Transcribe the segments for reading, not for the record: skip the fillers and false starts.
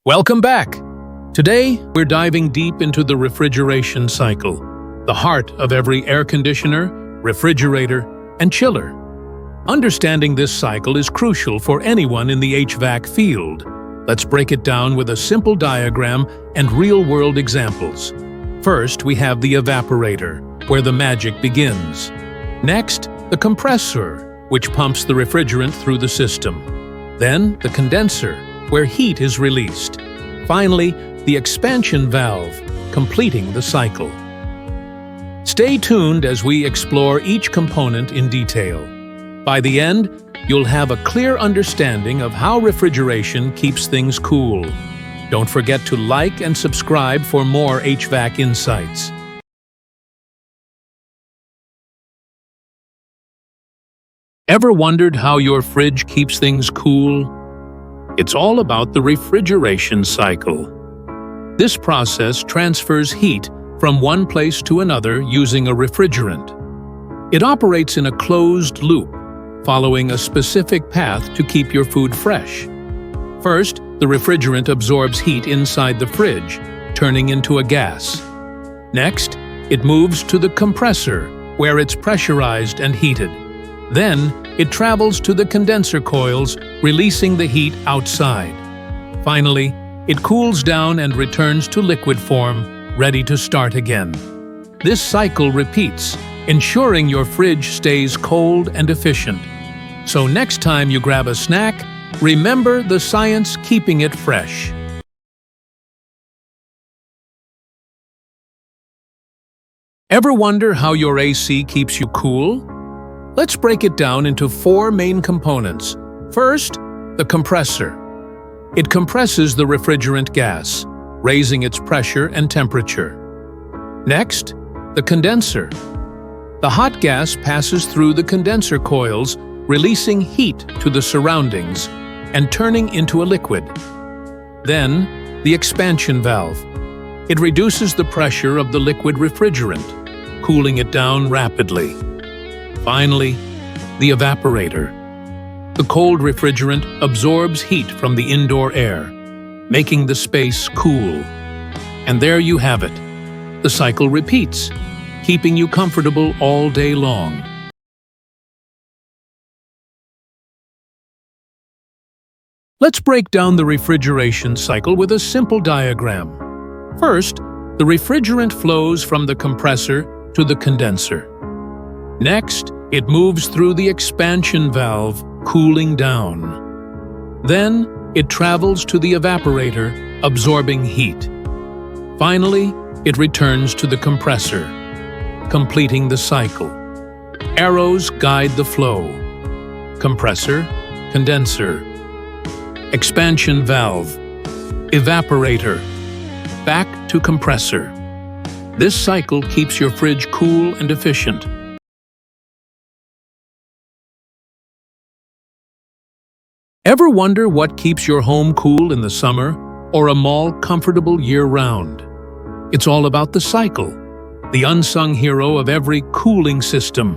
Welcome back! Today, we're diving deep into the refrigeration cycle, the heart of every air conditioner, refrigerator, and chiller. Understanding this cycle is crucial for anyone in the HVAC field. Let's break it down with a simple diagram and real-world examples. First, we have the evaporator, where the magic begins. Next, the compressor, which pumps the refrigerant through the system. Then, the condenser, where heat is released. Finally, the expansion valve, completing the cycle. Stay tuned as we explore each component in detail. By the end, you'll have a clear understanding of how refrigeration keeps things cool. Don't forget to like and subscribe for more HVAC insights. Ever wondered how your fridge keeps things cool? It's all about the refrigeration cycle. This process transfers heat from one place to another using a refrigerant. It operates in a closed loop, following a specific path to keep your food fresh. First, the refrigerant absorbs heat inside the fridge, turning into a gas. Next, it moves to the compressor, where it's pressurized and heated. Then, it travels to the condenser coils, releasing the heat outside. Finally, it cools down and returns to liquid form, ready to start again. This cycle repeats, ensuring your fridge stays cold and efficient. So next time you grab a snack, remember the science keeping it fresh. Ever wonder how your AC keeps you cool? Let's break it down into four main components. First, the compressor. It compresses the refrigerant gas, raising its pressure and temperature. Next, the condenser. The hot gas passes through the condenser coils, releasing heat to the surroundings and turning into a liquid. Then, the expansion valve. It reduces the pressure of the liquid refrigerant, cooling it down rapidly. Finally, the evaporator. The cold refrigerant absorbs heat from the indoor air, making the space cool. And there you have it. The cycle repeats, keeping you comfortable all day long. Let's break down the refrigeration cycle with a simple diagram. First, the refrigerant flows from the compressor to the condenser. Next, it moves through the expansion valve, cooling down. Then, it travels to the evaporator, absorbing heat. Finally, it returns to the compressor, completing the cycle. Arrows guide the flow. Compressor, condenser, expansion valve, evaporator, back to compressor. This cycle keeps your fridge cool and efficient. Ever wonder what keeps your home cool in the summer or a mall comfortable year-round? It's all about the cycle, the unsung hero of every cooling system.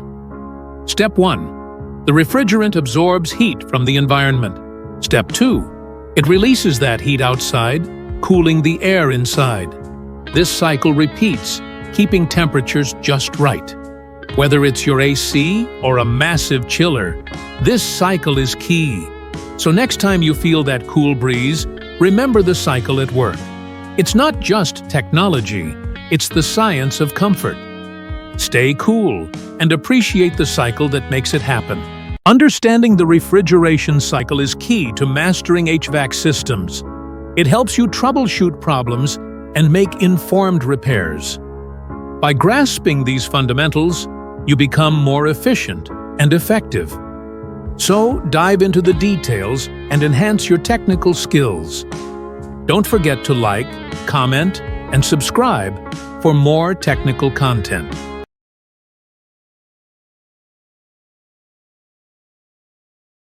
Step 1. The refrigerant absorbs heat from the environment. Step 2. It releases that heat outside, cooling the air inside. This cycle repeats, keeping temperatures just right. Whether it's your AC or a massive chiller, this cycle is key. So next time you feel that cool breeze, remember the cycle at work. It's not just technology, it's the science of comfort. Stay cool and appreciate the cycle that makes it happen. Understanding the refrigeration cycle is key to mastering HVAC systems. It helps you troubleshoot problems and make informed repairs. By grasping these fundamentals, you become more efficient and effective. So, dive into the details and enhance your technical skills. Don't forget to like, comment, and subscribe for more technical content.